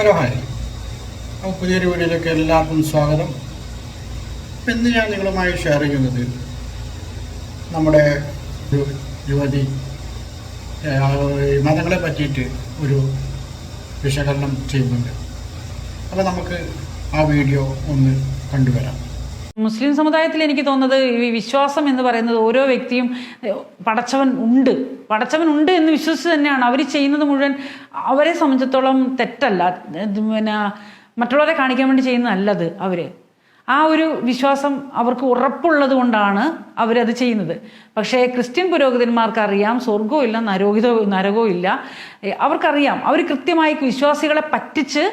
Hello hi. അപ്പോൾ പുതിയൊരു വീഡിയോയിലേക്ക് എല്ലാവർക്കും സ്വാഗതം. ഇന്ന് ഞാൻ നിങ്ങളുമായി ഷെയർ ചെയ്യുന്നത് നമ്മുടെ ഒരു യുവതി മതങ്ങളെ പറ്റിയിട്ട് ഒരു വിശകലനം ചെയ്യുന്നുണ്ട്. അപ്പോൾ നമുക്ക് ആ വീഡിയോ ഒന്ന് കണ്ടുവരാം. മുസ്ലിം സമുദായത്തിൽ എനിക്ക് തോന്നുന്നത് ഈ വിശ്വാസം എന്ന് പറയുന്നത് ഓരോ വ്യക്തിയും പടച്ചവൻ ഉണ്ട് എന്ന് വിശ്വസിച്ച് തന്നെയാണ് അവർ ചെയ്യുന്നത് മുഴുവൻ. അവരെ സംബന്ധിച്ചിടത്തോളം തെറ്റല്ല, പിന്നെ മറ്റുള്ളവരെ കാണിക്കാൻ വേണ്ടി ചെയ്യുന്നതല്ലത്. ആ ഒരു വിശ്വാസം അവർക്ക് ഉറപ്പുള്ളത് കൊണ്ടാണ് അവരത് ചെയ്യുന്നത്. പക്ഷേ ക്രിസ്ത്യൻ പുരോഹിതന്മാർക്ക് അറിയാം സ്വർഗവും ഇല്ല നരകവും ഇല്ല. അവർക്കറിയാം. അവർ കൃത്യമായി വിശ്വാസികളെ പറ്റിച്ച്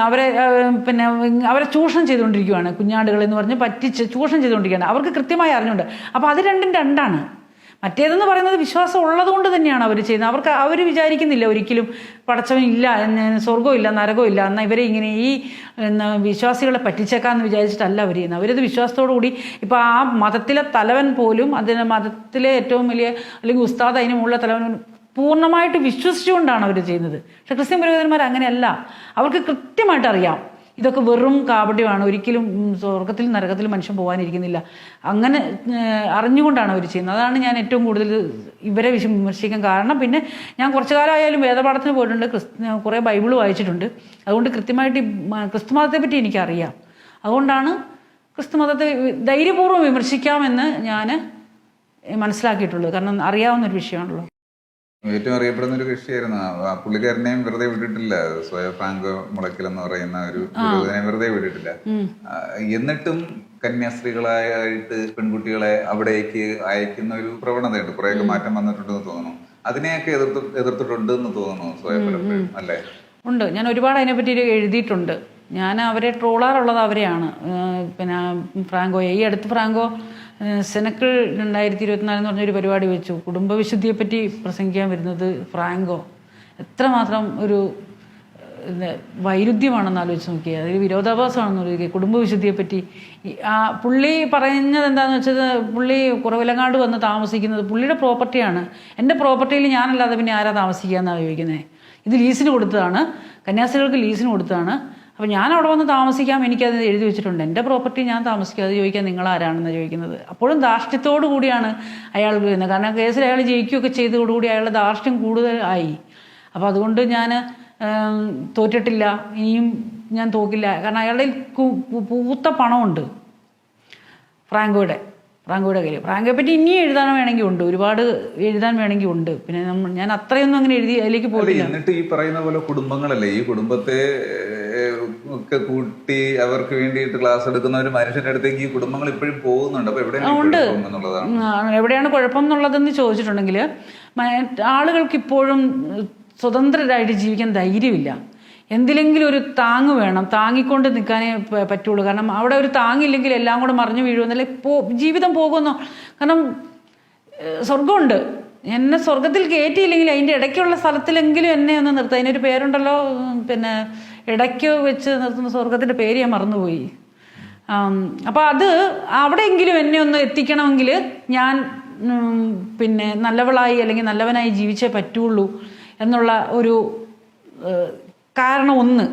അവരെ ചൂഷണം ചെയ്തുകൊണ്ടിരിക്കുകയാണ്. കുഞ്ഞാടുകൾ എന്ന് പറഞ്ഞ് പറ്റിച്ച് ചൂഷണം ചെയ്തുകൊണ്ടിരിക്കുകയാണ്. അവർക്ക് കൃത്യമായി അറിഞ്ഞുണ്ട്. അപ്പോൾ അത് രണ്ടാണ്. മറ്റേതെന്ന് പറയുന്നത് വിശ്വാസം ഉള്ളത് കൊണ്ട് തന്നെയാണ് അവർ ചെയ്യുന്നത്. അവർ വിചാരിക്കുന്നില്ല ഒരിക്കലും പടച്ചവൻ ഇല്ല, സ്വർഗവും ഇല്ല നരകവും ഇല്ല, എന്നാൽ ഇവരെ ഇങ്ങനെ ഈ വിശ്വാസികളെ പറ്റിച്ചേക്കാമെന്ന് വിചാരിച്ചിട്ടല്ല അവർ ചെയ്യുന്നത്. അവരത് വിശ്വാസത്തോടു കൂടി ഇപ്പോൾ ആ മതത്തിലെ തലവൻ പോലും അതിന് മതത്തിലെ ഏറ്റവും വലിയ അല്ലെങ്കിൽ ഉസ്താദ് അതിന് മുകളിലെ തലവൻ പൂർണ്ണമായിട്ട് വിശ്വസിച്ചുകൊണ്ടാണ് അവർ ചെയ്യുന്നത്. പക്ഷെ ക്രിസ്ത്യൻ പുരോഹിതന്മാർ അങ്ങനെയല്ല. അവർക്ക് കൃത്യമായിട്ട് അറിയാം ഇതൊക്കെ വെറും കാപട്യമാണ്, ഒരിക്കലും സ്വർഗത്തിൽ നരകത്തിൽ മനുഷ്യൻ പോകാനിരിക്കുന്നില്ല. അങ്ങനെ അറിഞ്ഞുകൊണ്ടാണ് അവർ ചെയ്യുന്നത്. അതാണ് ഞാൻ ഏറ്റവും കൂടുതൽ ഇവരെ വിമർശിക്കാൻ കാരണം. പിന്നെ ഞാൻ കുറച്ചു കാലമായാലും വേദപാഠത്തിന് പോയിട്ടുണ്ട്, കുറേ ബൈബിൾ വായിച്ചിട്ടുണ്ട്. അതുകൊണ്ട് കൃത്യമായിട്ട് ക്രിസ്തു മതത്തെ പറ്റി എനിക്കറിയാം. അതുകൊണ്ടാണ് ക്രിസ്തു മതത്തെ ധൈര്യപൂർവ്വം വിമർശിക്കാമെന്ന് ഞാൻ മനസ്സിലാക്കിയിട്ടുള്ളത്. കാരണം അറിയാവുന്ന ഒരു വിഷയമാണല്ലോ. ഏറ്റവും അറിയപ്പെടുന്ന ഒരു കൃഷിയായിരുന്നു. ആ പുള്ളിക്കാരനെയും വെറുതെ വിട്ടിട്ടില്ല. ഫ്രാങ്കോ മുളയ്ക്കൽ എന്ന് പറയുന്ന ഒരു പുരോഹിതനെ വെറുതെ വിട്ടിട്ടില്ല. എന്നിട്ടും കന്യാസ്ത്രീകളായിട്ട് പെൺകുട്ടികളെ അവിടേക്ക് അയക്കുന്ന ഒരു പ്രവണതയുണ്ട്. കുറെയൊക്കെ മാറ്റം വന്നിട്ടുണ്ടെന്ന് തോന്നുന്നു. അതിനെയൊക്കെ എതിർത്തിട്ടുണ്ട് എന്ന് തോന്നുന്നു സ്വയം അല്ലേ? ഉണ്ട്. ഞാൻ ഒരുപാട് അതിനെപ്പറ്റി എഴുതിയിട്ടുണ്ട്. ഞാൻ അവരെ ട്രോളാറുള്ളത് അവരെയാണ്. പിന്നെ ഫ്രാങ്കോയെ ഈ അടുത്ത് ഫ്രാങ്കോ സെനക്കിൾ 2024 എന്ന് പറഞ്ഞൊരു പരിപാടി വെച്ചു. കുടുംബവിശുദ്ധിയെപ്പറ്റി പ്രസംഗിക്കാൻ വരുന്നത് ഫ്രാങ്കോ എത്രമാത്രം ഒരു വൈരുദ്ധ്യമാണെന്ന് ആലോചിച്ച് നോക്കിയാൽ, അതിൽ വിരോധാഭാസമാണെന്ന് നോക്കിയാൽ. കുടുംബവിശുദ്ധിയെപ്പറ്റി ആ പുള്ളി പറയുന്നത് എന്താണെന്ന് വെച്ചാൽ, പുള്ളി കുറവിലങ്ങാട് വന്ന് താമസിക്കുന്നത് പുള്ളിയുടെ പ്രോപ്പർട്ടിയാണ്. എൻ്റെ പ്രോപ്പർട്ടിയിൽ ഞാനല്ലാതെ പിന്നെ ആരാ താമസിക്കുക എന്നാണ് ചോദിക്കുന്നത്. ഇത് ലീസിന് കൊടുത്തതാണ്, കന്യാസ്ത്രീകൾക്ക് ലീസിന് കൊടുത്തതാണ്. അപ്പോൾ ഞാൻ അവിടെ വന്ന് താമസിക്കാം, എനിക്കത് എഴുതി വെച്ചിട്ടുണ്ട്. എൻ്റെ പ്രോപ്പർട്ടി ഞാൻ താമസിക്കുക, അത് ചോദിക്കാൻ നിങ്ങളാരാണെന്ന് ചോദിക്കുന്നത്. അപ്പോഴും ധാർഷ്ട്യത്തോടു കൂടിയാണ് അയാൾ വരുന്നത്. കാരണം കേസിൽ അയാൾ ജയിക്കുകയൊക്കെ ചെയ്തതോടുകൂടി അയാളുടെ ധാർഷ്ട്യം കൂടുതലായി. അപ്പോൾ അതുകൊണ്ട് ഞാൻ തോറ്റിട്ടില്ല, ഇനിയും ഞാൻ തോക്കില്ല. കാരണം അയാളുടെ പൂത്ത പണമുണ്ട് ഫ്രാങ്കോയുടെ കയ്യിൽ. ഫ്രാങ്കോയെ പറ്റി ഇനിയും എഴുതാൻ വേണമെങ്കിൽ ഉണ്ട്, ഒരുപാട് എഴുതാൻ വേണമെങ്കിൽ ഉണ്ട്. പിന്നെ ഞാൻ അത്രയൊന്നും അങ്ങനെ എഴുതി അതിലേക്ക് പോയില്ല. എന്നിട്ട് ഈ പറയുന്ന പോലെ കുടുംബങ്ങളല്ലേ, ഈ കുടുംബത്തെ ഒക്കെ കൂട്ടി അവർക്ക് വേണ്ടിയിട്ട് ക്ലാസ് എടുക്കുന്ന ഒരു മനുഷ്യന്റെ അടുത്തേക്ക് ഈ കുടുംബങ്ങൾ ഇപ്പോഴും പോകുന്നുണ്ട്. അപ്പൊ എവിടെയാണ് കുഴപ്പം എന്നുള്ളതെന്ന് ചോദിച്ചിട്ടുണ്ടെങ്കിൽ, ആളുകൾക്ക് ഇപ്പോഴും സ്വതന്ത്രരായിട്ട് ജീവിക്കാൻ ധൈര്യമില്ല. എന്തിലെങ്കിലും ഒരു താങ്ങ് വേണം, താങ്ങിക്കൊണ്ട് നിൽക്കാനേ പറ്റുള്ളൂ. കാരണം അവിടെ ഒരു താങ്ങില്ലെങ്കിൽ എല്ലാം കൂടെ മറിഞ്ഞു വീഴുമെന്നല്ലേ ജീവിതം പോകുന്നു. കാരണം സ്വർഗമുണ്ട്, എന്നെ സ്വർഗത്തിൽ കയറ്റിയില്ലെങ്കിൽ അതിൻ്റെ ഇടയ്ക്കുള്ള സ്ഥലത്തിലെങ്കിലും എന്നെ ഒന്ന് നിർത്തുക. അതിനൊരു പേരുണ്ടല്ലോ, പിന്നെ ഇടയ്ക്ക് വെച്ച് നിർത്തുന്ന സ്വർഗത്തിൻ്റെ പേര് ഞാൻ മറന്നുപോയി. അപ്പോൾ അത് അവിടെയെങ്കിലും എന്നെ ഒന്ന് എത്തിക്കണമെങ്കിൽ ഞാൻ പിന്നെ നല്ലവളായി അല്ലെങ്കിൽ നല്ലവനായി ജീവിച്ചേ പറ്റുള്ളൂ എന്നുള്ള ഒരു കാരണം ഒന്ന്.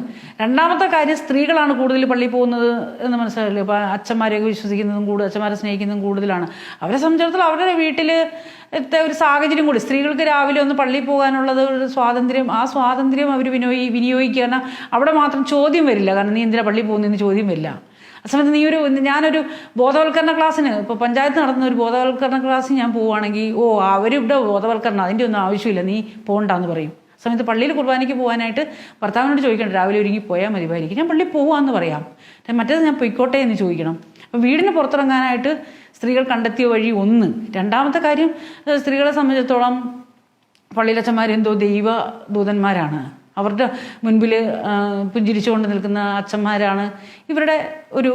രണ്ടാമത്തെ കാര്യം, സ്ത്രീകളാണ് കൂടുതൽ പള്ളിയിൽ പോകുന്നത് എന്ന് മനസ്സിലായില്ലേ. ഇപ്പോൾ അച്ഛന്മാരെയൊക്കെ വിശ്വസിക്കുന്നതും അച്ഛന്മാരെ സ്നേഹിക്കുന്നതും കൂടുതലാണ്. അവരെ സംബന്ധിച്ചിടത്തോളം അവരുടെ വീട്ടിലത്തെ ഒരു സാഹചര്യം കൂടി, സ്ത്രീകൾക്ക് രാവിലെ ഒന്ന് പള്ളിയിൽ പോകാനുള്ളത് ഒരു സ്വാതന്ത്ര്യം, ആ സ്വാതന്ത്ര്യം അവർ വിനിയോഗിക്കുക. കാരണം അവിടെ മാത്രം ചോദ്യം വരില്ല, കാരണം നീ എന്തിനാ പള്ളിയിൽ പോകുന്നതിന് ചോദ്യം വരില്ല. ആ സമയത്ത് ഞാനൊരു ബോധവൽക്കരണ ക്ലാസ്സിന്, ഇപ്പോൾ പഞ്ചായത്ത് നടത്തുന്ന ഒരു ബോധവൽക്കരണ ക്ലാസ്സിന് ഞാൻ പോവുകയാണെങ്കിൽ, അവരിവിടെ ബോധവൽക്കരണം അതിൻ്റെ ഒന്നും ആവശ്യമില്ല, നീ പോകണ്ടെന്ന് പറയും. സമയത്ത് പള്ളിയിൽ കുർബാനയ്ക്ക് പോകാനായിട്ട് ഭർത്താവിനോട് ചോദിക്കണം, രാവിലെ ഒരുങ്ങി പോയാൽ മതി ഭാര്യയ്ക്ക്, ഞാൻ പള്ളിയിൽ പോകാമെന്ന് പറയാം. മറ്റേത് ഞാൻ പൊയ്ക്കോട്ടെ എന്ന് ചോദിക്കണം. അപ്പം വീടിന് പുറത്തിറങ്ങാനായിട്ട് സ്ത്രീകൾ കണ്ടെത്തിയ വഴി ഒന്ന്. രണ്ടാമത്തെ കാര്യം, സ്ത്രീകളെ സംബന്ധിച്ചിടത്തോളം പള്ളിയിലച്ഛന്മാരെന്തോ ദൈവദൂതന്മാരാണ്. അവരുടെ മുൻപിൽ പുഞ്ചിരിച്ചുകൊണ്ട് നിൽക്കുന്ന അച്ഛന്മാരാണ് ഇവരുടെ ഒരു,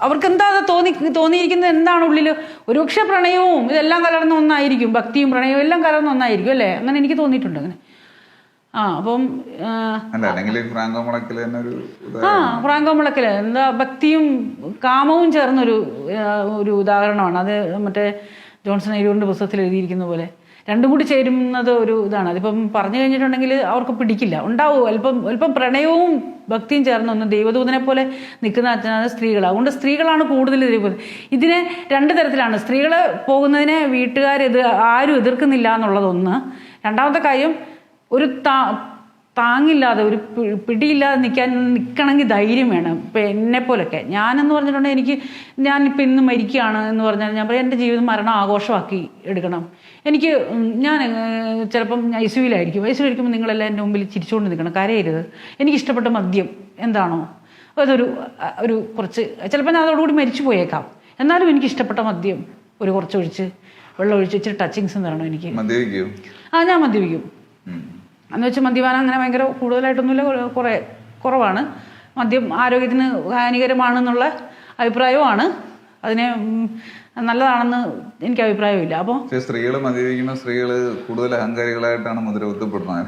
അവർക്ക് എന്താ തോന്നിയിരിക്കുന്നത്, എന്താണ് ഉള്ളിൽ. ഒരുപക്ഷെ പ്രണയവും ഇതെല്ലാം കലർന്ന ഒന്നായിരിക്കും, ഭക്തിയും പ്രണയവും എല്ലാം കലർന്ന ഒന്നായിരിക്കും അല്ലേ? അങ്ങനെ എനിക്ക് തോന്നിയിട്ടുണ്ട്. അങ്ങനെ അപ്പം ഫ്രാങ്കോ മുളയ്ക്കൽ എന്താ ഭക്തിയും കാമവും ചേർന്നൊരു ഉദാഹരണമാണ്. അത് മറ്റേ ജോൺസൺ എഴുതിയുടെ പുസ്തകത്തിൽ എഴുതിയിരിക്കുന്ന പോലെ രണ്ടും കൂടി ചേരുന്നത് ഒരു ഇതാണ്. അതിപ്പം പറഞ്ഞു കഴിഞ്ഞിട്ടുണ്ടെങ്കിൽ അവർക്ക് പിടിക്കില്ല. ഉണ്ടാവും അല്പം പ്രണയവും ഭക്തിയും ചേർന്നൊന്ന് ദൈവദൂതനെ പോലെ നിൽക്കുന്ന അച്ഛനാണ് സ്ത്രീകൾ. അതുകൊണ്ട് സ്ത്രീകളാണ് കൂടുതൽ ഇതിനെ 2 തരത്തിലാണ്. സ്ത്രീകൾ പോകുന്നതിനെ ആരും എതിർക്കുന്നില്ല എന്നുള്ളതൊന്ന്. രണ്ടാമത്തെ കാര്യം, ഒരു താങ്ങില്ലാതെ ഒരു പിടിയില്ലാതെ നിൽക്കണമെങ്കിൽ ധൈര്യം വേണം. ഇപ്പം എന്നെപ്പോലൊക്കെ ഞാനെന്ന് പറഞ്ഞിട്ടുണ്ടെങ്കിൽ ഞാനിപ്പോൾ ഇന്ന് മരിക്കുകയാണ് എന്ന് പറഞ്ഞാൽ ഞാൻ പറയും എൻ്റെ ജീവിതം മരണം ആഘോഷമാക്കി എടുക്കണം. ഞാൻ ചിലപ്പം ഐസിയുവിലായിരിക്കും. ഐസിയുവിലിരിക്കുമ്പോൾ നിങ്ങളെല്ലാം എൻ്റെ മുമ്പിൽ ചിരിച്ചുകൊണ്ട് നിൽക്കണം, കരയരുത്. എനിക്കിഷ്ടപ്പെട്ട മദ്യം എന്താണോ ഒരു കുറച്ച്, ചിലപ്പോൾ ഞാൻ അതോടുകൂടി മരിച്ചു പോയേക്കാം, എന്നാലും എനിക്കിഷ്ടപ്പെട്ട മദ്യം കുറച്ചൊഴിച്ച് വെള്ളം ഒഴിച്ച് ഇച്ചിരി ടച്ചിങ്സ് തരണം എനിക്ക്. ഞാൻ മദ്യപിക്കും. എന്ന് വെച്ചാൽ മദ്യപാനം അങ്ങനെ ഭയങ്കര കൂടുതലായിട്ടൊന്നുമില്ല, കുറവാണ്. മദ്യം ആരോഗ്യത്തിന് ഹാനികരമാണെന്നുള്ള അഭിപ്രായവുമാണ്. അതിനെ നല്ലതാണെന്ന് എനിക്ക് അഭിപ്രായമില്ല. അപ്പോൾ സ്ത്രീകൾ മദ്യപിക്കുമ്പോൾ സ്ത്രീകൾ കൂടുതൽ അഹങ്കാരികളായിട്ടാണ് മുദ്രകുത്തപ്പെടുന്നത്.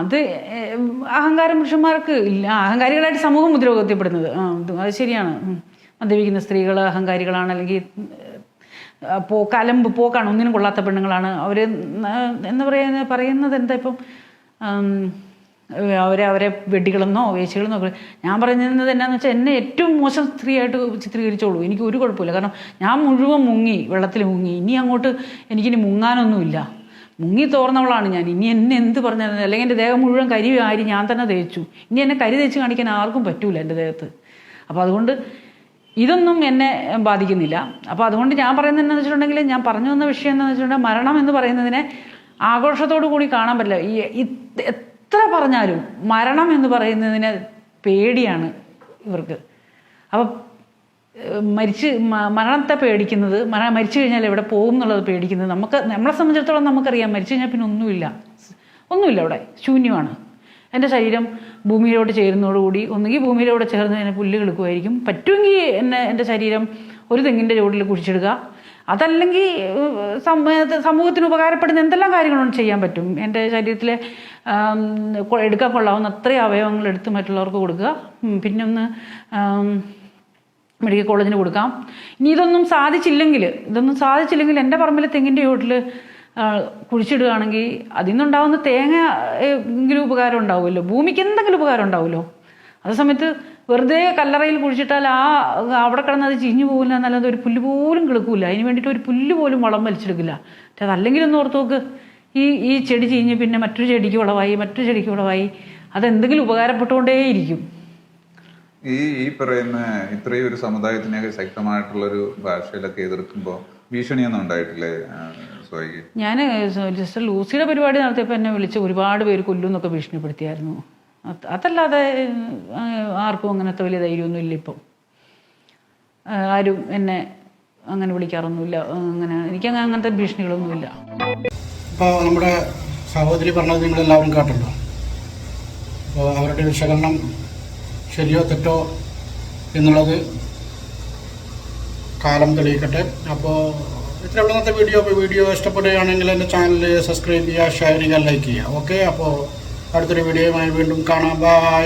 അത് അഹങ്കാരം പുരുഷന്മാർക്ക് ഇല്ല, അഹങ്കാരികളായിട്ട് സമൂഹം മുദ്രകുത്തപ്പെടുന്നത്. അത് ശരിയാണ്. മദ്യപിക്കുന്ന സ്ത്രീകൾ അഹങ്കാരികളാണ്, അല്ലെങ്കിൽ പോക്കാണ്, ഒന്നിനും കൊള്ളാത്ത പെണ്ണുങ്ങളാണ് അവർ എന്ന് പറയുന്നത് എന്താ ഇപ്പം അവരെ വെടികളെന്നോ വേശികളെന്നോ. ഞാൻ പറയുന്നത് എന്നാന്ന് വെച്ചാൽ എന്നെ ഏറ്റവും മോശം സ്ത്രീയായിട്ട് ചിത്രീകരിച്ചോളൂ, എനിക്ക് ഒരു കുഴപ്പമില്ല. കാരണം ഞാൻ മുഴുവൻ വെള്ളത്തിൽ മുങ്ങി. ഇനി അങ്ങോട്ട് എനിക്കിനി മുങ്ങാനൊന്നുമില്ല. മുങ്ങി തോർന്നവളാണ് ഞാൻ. ഇനി എന്നെ എന്ത് പറഞ്ഞാൽ, അല്ലെങ്കിൽ എൻ്റെ ദേഹം മുഴുവൻ കരി ആരി ഞാൻ തന്നെ തേച്ചു. ഇനി എന്നെ കരി തേച്ച് കാണിക്കാൻ ആർക്കും പറ്റൂല എൻ്റെ ദേഹത്ത്. അപ്പോൾ അതുകൊണ്ട് ഇതൊന്നും എന്നെ ബാധിക്കുന്നില്ല. അപ്പോൾ അതുകൊണ്ട് ഞാൻ പറയുന്നത് എന്താണെന്ന് വെച്ചിട്ടുണ്ടെങ്കിൽ, ഞാൻ പറഞ്ഞു വന്ന വിഷയം എന്താണെന്ന് വെച്ചിട്ടുണ്ടെങ്കിൽ, മരണം എന്ന് പറയുന്നതിനെ ആഘോഷത്തോടു കൂടി കാണാൻ പറ്റില്ല. എത്ര പറഞ്ഞാലും മരണം എന്ന് പറയുന്നതിനെ പേടിയാണ് ഇവർക്ക്. അപ്പം മരണത്തെ പേടിക്കുന്നത്, മരിച്ചു കഴിഞ്ഞാൽ എവിടെ പോകും എന്നുള്ളത് പേടിക്കുന്നത്. നമ്മളെ സംബന്ധിച്ചിടത്തോളം നമുക്കറിയാം, മരിച്ചു കഴിഞ്ഞാൽ പിന്നെ ഒന്നുമില്ല അവിടെ, ശൂന്യമാണ്. എൻ്റെ ശരീരം ഭൂമിയിലോട്ട് ചേരുന്നതോടുകൂടി ഒന്നുകിൽ ഭൂമിയിലോട്ട് ചേർന്ന് എന്നെ പുല്ല് കിളുക്കുമായിരിക്കും, പറ്റുമെങ്കിൽ എൻ്റെ ശരീരം ഒരു തെങ്ങിൻ്റെ ചുവട്ടിൽ കുഴിച്ചിടുക, അതല്ലെങ്കിൽ സമൂഹത്തിന് ഉപകാരപ്പെടുന്ന എന്തെല്ലാം കാര്യങ്ങളും ചെയ്യാൻ പറ്റും. എൻ്റെ ശരീരത്തിലെ എടുക്കാൻ കൊള്ളാവുന്ന അത്രയും അവയവങ്ങൾ എടുത്ത് മറ്റുള്ളവർക്ക് കൊടുക്കുക, പിന്നെ ഒന്ന് മെഡിക്കൽ കോളേജിന് കൊടുക്കാം. ഇനി ഇതൊന്നും സാധിച്ചില്ലെങ്കിൽ എൻ്റെ പറമ്പിലെ തെങ്ങിൻ്റെ ചുവട്ടിൽ കുഴിച്ചിടുകയാണെങ്കിൽ അതിൽ നിന്നുണ്ടാവുന്ന തേങ്ങ എങ്കിലും ഉപകാരം ഉണ്ടാവുമല്ലോ, ഭൂമിക്ക് എന്തെങ്കിലും ഉപകാരം ഉണ്ടാവുമല്ലോ. അതേസമയത്ത് വെറുതെ കല്ലറയിൽ കുഴിച്ചിട്ടാൽ അവിടെ കിടന്ന് അത് ചീഞ്ഞു പോകില്ല എന്നല്ലാതെ ഒരു പുല്ല് പോലും കിളുക്കില്ല. അതിന് വേണ്ടിയിട്ട് ഒരു പുല്ല് പോലും വളം വലിച്ചെടുക്കില്ല. പക്ഷെ അതല്ലെങ്കിൽ ഒന്ന് ഓർത്ത് നോക്ക്, ഈ ചെടി ചീഞ്ഞ് പിന്നെ മറ്റൊരു ചെടിക്ക് വളമായി അതെന്തെങ്കിലും ഉപകാരപ്പെട്ടുകൊണ്ടേയിരിക്കും. ഈ പറയുന്ന ഇത്രയും ഒരു സമുദായത്തിനെയൊക്കെ ശക്തമായിട്ടുള്ളൊരു ഭാഷയിലൊക്കെ എതിർക്കുമ്പോൾ ഭീഷണിയൊന്നും ഉണ്ടായിട്ടില്ലേ സോയിക്ക്? ഞാൻ ജസ്റ്റ് ലൂസിയുടെ പരിപാടി നടത്തിയപ്പോൾ എന്നെ വിളിച്ച് ഒരുപാട് പേര് കൊല്ലുമെന്നൊക്കെ ഭീഷണിപ്പെടുത്തിയായിരുന്നു. അതല്ലാതെ ആർക്കും അങ്ങനത്തെ വലിയ ധൈര്യമൊന്നും ഇല്ല. ഇപ്പം ആരും എന്നെ അങ്ങനെ വിളിക്കാറൊന്നുമില്ല. എനിക്കങ്ങനെ അങ്ങനത്തെ ഭീഷണികളൊന്നുമില്ല. ഇപ്പോൾ നമ്മുടെ സഹോദരി പറഞ്ഞത് നിങ്ങളെല്ലാവരും കേട്ടല്ലോ. അപ്പോൾ അവരുടെ വിശകലനം ശരിയോ തെറ്റോ എന്നുള്ളത് കാലം തെളിയിക്കട്ടെ. അപ്പോൾ ഇത്രയുള്ള ഇന്നത്തെ വീഡിയോ. അപ്പോൾ വീഡിയോ ഇഷ്ടപ്പെടുകയാണെങ്കിൽ എൻ്റെ ചാനൽ സബ്സ്ക്രൈബ് ചെയ്യുക, ഷെയർ ചെയ്യുക, ലൈക്ക് ചെയ്യുക. ഓക്കെ, അപ്പോൾ അടുത്തൊരു വീഡിയോയുമായി വീണ്ടും കാണാം. ബൈ.